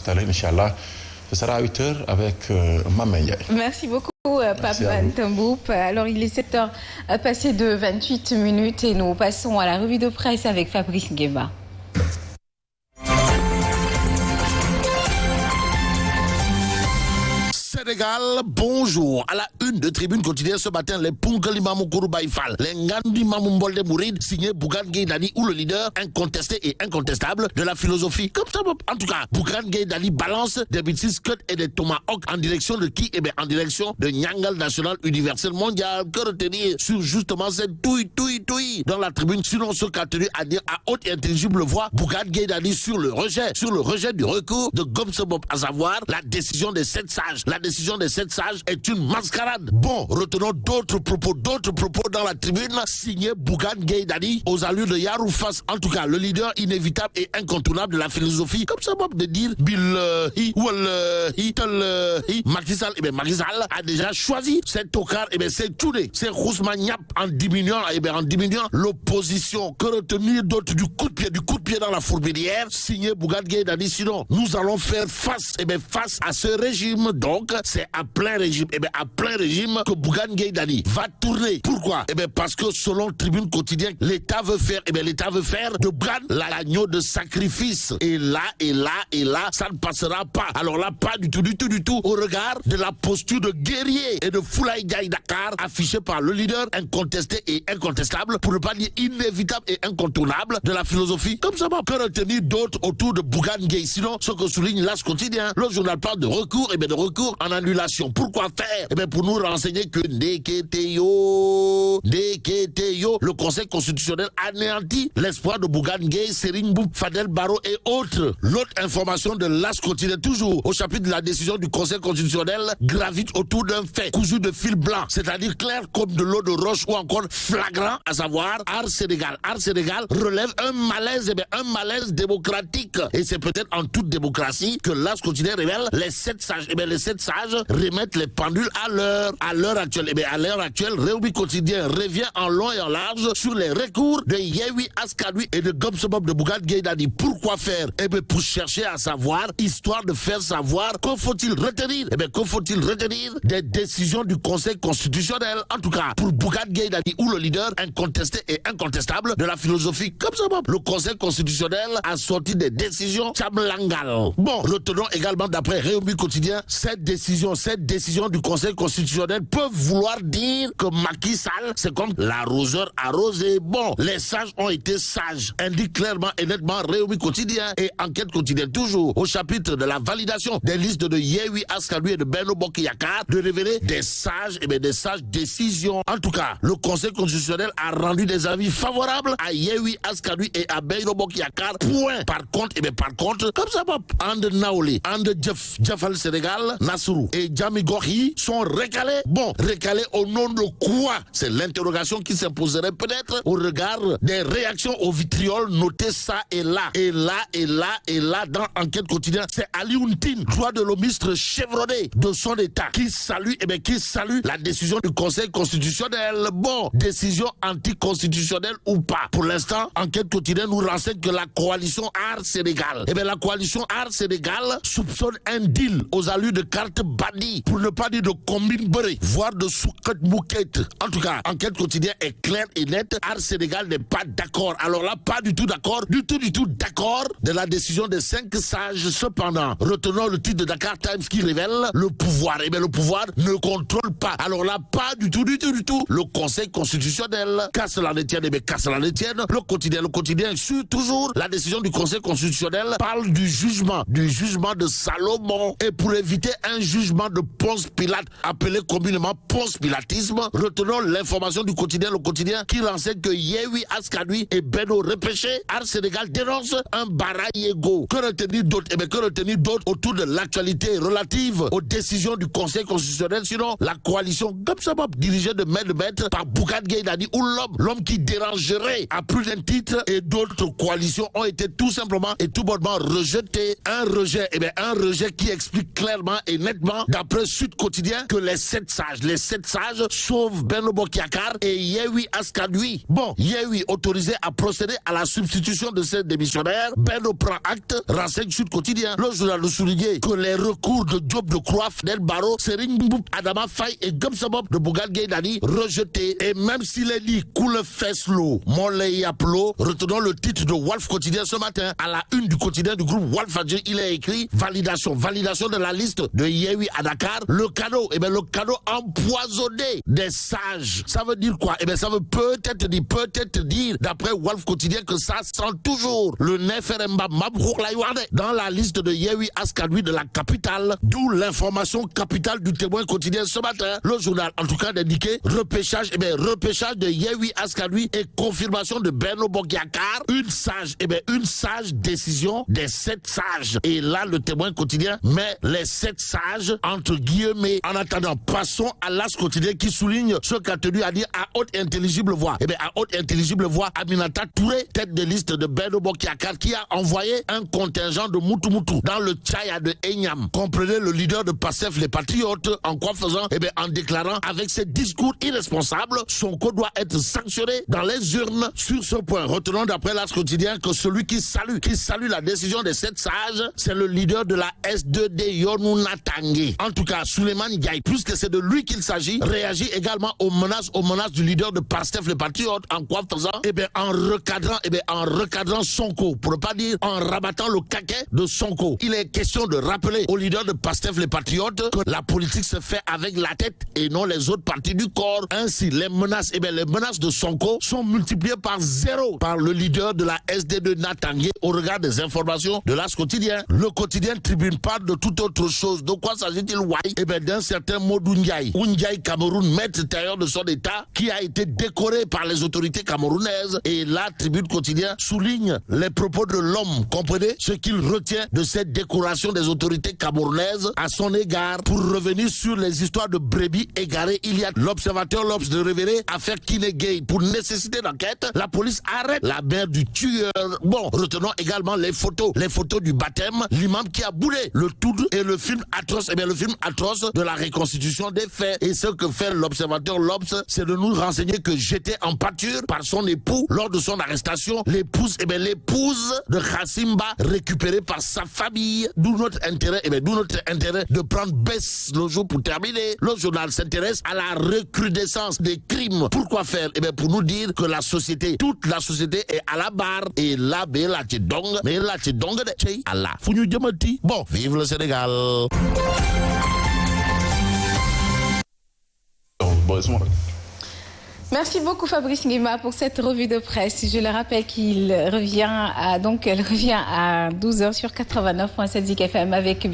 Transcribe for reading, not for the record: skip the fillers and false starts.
Tout à l'heure, Inch'Allah, ce sera à 8h avec Mamaya. Merci beaucoup, Pape Tamboup. Alors, il est 7h passé de 28 minutes et nous passons à la revue de presse avec Fabrice Nguema. Sénégal, bonjour. À la une de Tribune quotidienne ce matin, les Punkali Mamou Kouroubaïfal, les Ngandi Mamou Mbolde Mouride, signé Bougane Gueye Dany, ou le leader incontesté et incontestable de la philosophie. Comme ça, en tout cas, Bougane Gueye Dany balance des bêtises cut et des tomahawks en direction de qui? Eh bien, en direction de Nyangal National Universel Mondial. Que retenir sur justement cette touille dans la Tribune, sinon ce qu'a tenu à dire à haute et intelligible voix Bougane Gueye Dany sur le rejet du recours de Gomsebop, à savoir la décision des 7 sages. La décision des 7 sages est une mascarade. Bon, retenons d'autres propos dans la Tribune, signé Bougane Gueye Dany aux allures de Yaroufas, en tout cas le leader inévitable et incontournable de la philosophie, comme ça de dire Billahi, Wallahi, Tallahi, Macky Sall. Eh bien, Macky Sall a déjà choisi, c'est Tokar, eh bien, c'est Touré, c'est Rousmaniap en diminuant l'opposition. Que retenir d'autres du coup de pied dans la fourmilière, signé Bougane Gueye Dany. Sinon, nous allons faire face à ce régime. Donc, c'est à plein régime, que Bougane Gueye Dany va tourner. Pourquoi? Parce que selon Tribune quotidienne, l'État veut faire de Bougane l'agneau de sacrifice. Et là, ça ne passera pas. Alors là, pas du tout, au regard de la posture de guerrier et de Foulaye Gaye Dakar, affichée par le leader incontesté et incontestable, pour ne pas dire inévitable et incontournable de la philosophie. Comme ça, que retenir d'autres autour de Bougane Gueye? Sinon, ce que souligne l'As quotidien, le journal parle de recours, de recours en annulation. Pourquoi faire? Pour nous renseigner que Ndeketeyo, le Conseil constitutionnel anéantit l'espoir de Bougane Gueye, Serigne Mboup, Fadel Barro et autres. L'autre information de l'As quotidien, toujours au chapitre de la décision du Conseil constitutionnel, gravite autour d'un fait cousu de fil blanc, c'est-à-dire clair comme de l'eau de roche ou encore flagrant, à savoir Art Sénégal. Art Sénégal relève un malaise démocratique. Et c'est peut-être en toute démocratie que l'As quotidien révèle les 7 sages. Les 7 sages remettent les pendules à l'heure actuelle. À l'heure actuelle, Rewmi Quotidien revient en long et en large sur les recours de Yewwi Askan Wi et de Gomsebop de Bougane Gueye Dany. Pourquoi faire? Pour chercher à savoir, histoire de faire savoir, que faut-il retenir? Des décisions du Conseil constitutionnel. En tout cas, pour Bougane Gueye Dany, ou le leader incontesté et incontestable de la philosophie Gomsebop, le Conseil constitutionnel a sorti des décisions Tchamlangal. Bon, retenons également d'après Rewmi Quotidien, cette décision du Conseil constitutionnel peut vouloir dire que Macky Sall, c'est comme l'arroseur arrosé. Bon, les sages ont été sages, indique clairement et nettement Rewmi Quotidien et Enquête quotidienne, toujours au chapitre de la validation des listes de Yewwi Askan Wi et de Benno Bokk Yakaar, de révéler des sages décisions. En tout cas, le Conseil constitutionnel a rendu des avis favorables à Yewwi Askan Wi et à Benno Bokk Yakaar. Point. Par contre, comme ça, And Naouli, And Jafal Sénégal, Nassourou et Djami Gorgui sont recalés. Bon, recalés au nom de quoi? C'est l'interrogation qui s'imposerait peut-être au regard des réactions au vitriol notées ça et là dans Enquête quotidienne. C'est Ali Ountin, droit de l'homiste chevronné de son État, qui salue la décision du Conseil constitutionnel. Bon, décision anticonstitutionnelle ou pas. Pour l'instant, Enquête quotidienne nous renseigne que la coalition Art Sénégal, la coalition Art Sénégal soupçonne un deal aux allures de carte bandit, pour ne pas dire de combine beurré, voire de souket mouquette. En tout cas, Enquête quotidienne est claire et nette. Art Sénégal n'est pas d'accord. Alors là, pas du tout d'accord de la décision des 5 sages. Cependant, retenons le titre de Dakar Times qui révèle le pouvoir. Le pouvoir ne contrôle pas. Alors là, pas du tout le Conseil constitutionnel. Qu'à cela ne tienne, le quotidien suit toujours la décision du Conseil constitutionnel, parle du jugement de Salomon. Et pour éviter un jugement de Ponce Pilate, appelé communément Ponce Pilatisme, retenons l'information du quotidien, le quotidien qui renseigne que Yewwi Askan Wi et Benno repêchés, Art Sénégal dénonce un baraille égaux. Que retenir d'autres autour de l'actualité relative aux décisions du Conseil constitutionnel? Sinon, la coalition Gomsebop, dirigée de main de maître par Bougane Gueye Dany, ou l'homme qui dérangerait à plus d'un titre, et d'autres coalitions ont été tout simplement et tout bonnement rejetées. Un rejet qui explique clairement et nettement effectivement, d'après Sud Quotidien, que les 7 sages sauvent Benno Bokk-Yakaar et Yewwi Askan Wi. Bon, Yewwi autorisé à procéder à la substitution de ces démissionnaires. Benno prend acte, renseigne Sud Quotidien. Le journal nous soulignait que les recours de Diop de Croix, Del Barro, Serigne Mboup, Adama Faye et Gumsabob de Bougane Gueye Dany rejetés. Et même s'il est dit coule fesse l'eau, Mollet Yaplo, retenons le titre de Walf Quotidien ce matin. À la une du quotidien du groupe Walf Fadjri, il est écrit validation de la liste de Yewwi à Dakar. Le cadeau, le cadeau empoisonné des sages. Ça veut dire quoi? Ça veut peut-être dire, d'après Walf Quotidien, que ça sent toujours le Neferemba Mabrouk Layouane dans la liste de Yewwi Askan Wi de la capitale. D'où l'information capitale du Témoin Quotidien ce matin. Le journal, en tout cas, d'indiquer repêchage de Yewwi Askan Wi et confirmation de Benno Bokk-Yakaar. Une sage décision des 7 sages. Et là, le Témoin Quotidien met les 7 sages entre guillemets. En attendant, passons à l'As Quotidien qui souligne ce qu'a tenu à dire à haute intelligible voix. À haute intelligible voix, Aminata Touré, tête de liste de Benno Bokk-Yakaar, qui a envoyé un contingent de Moutou dans le Tchaya de Enyam. Comprenez le leader de Pastef les Patriotes, en quoi faisant? En déclarant avec ses discours irresponsables, Sonko doit être sanctionné dans les urnes. Sur ce point, retenons d'après l'As Quotidien que celui qui salue la décision des 7 sages, c'est le leader de la S2D Yonouna Tanguy. En tout cas, Souleymane Ndiaye, puisque c'est de lui qu'il s'agit, réagit également aux menaces du leader de Pastef les Patriotes, en quoi faisant? En recadrant Sonko, pour ne pas dire en rabattant le caquet de Sonko. Il est question de rappeler au leader de Pastef les Patriotes que la politique se fait avec la tête et non les autres parties du corps. Ainsi, les menaces de Sonko sont multipliées par 0 par le leader de la SD2 Natangé au regard des informations de l'As Quotidien. Le quotidien Tribune parle de toute autre chose. De quoi s'agit-il? D'un certain Modou Ndiaye. Ndiaye Cameroun, maître tailleur de son état, qui a été décoré par les autorités camerounaises. Et la Tribune Quotidien souligne les propos de l'homme. Comprenez ce qu'il retient de cette décoration des autorités camerounaises à son égard. Pour revenir sur les histoires de brebis égarées, il y a l'observateur L'Obs de révéler affaire Kinegay. Pour nécessité d'enquête, la police arrête la mère du tueur. Bon, retenons également les photos du baptême, l'imam qui a boulé le tout et le film atroce, de la reconstitution des faits. Et ce que fait l'observateur L'Obs, c'est de nous renseigner que jeté en pâture par son époux lors de son arrestation, l'épouse de Khassimba récupérée par sa famille. D'où notre intérêt, de prendre baisse le jour pour terminer. Le journal s'intéresse à la recrudescence des crimes. Pourquoi faire? Pour nous dire que toute la société est à la barre. Et là, bon, vive le Sénégal. Merci beaucoup Fabrice Nguema pour cette revue de presse. Je le rappelle qu'elle revient à 12h sur 89.7 Zik FM avec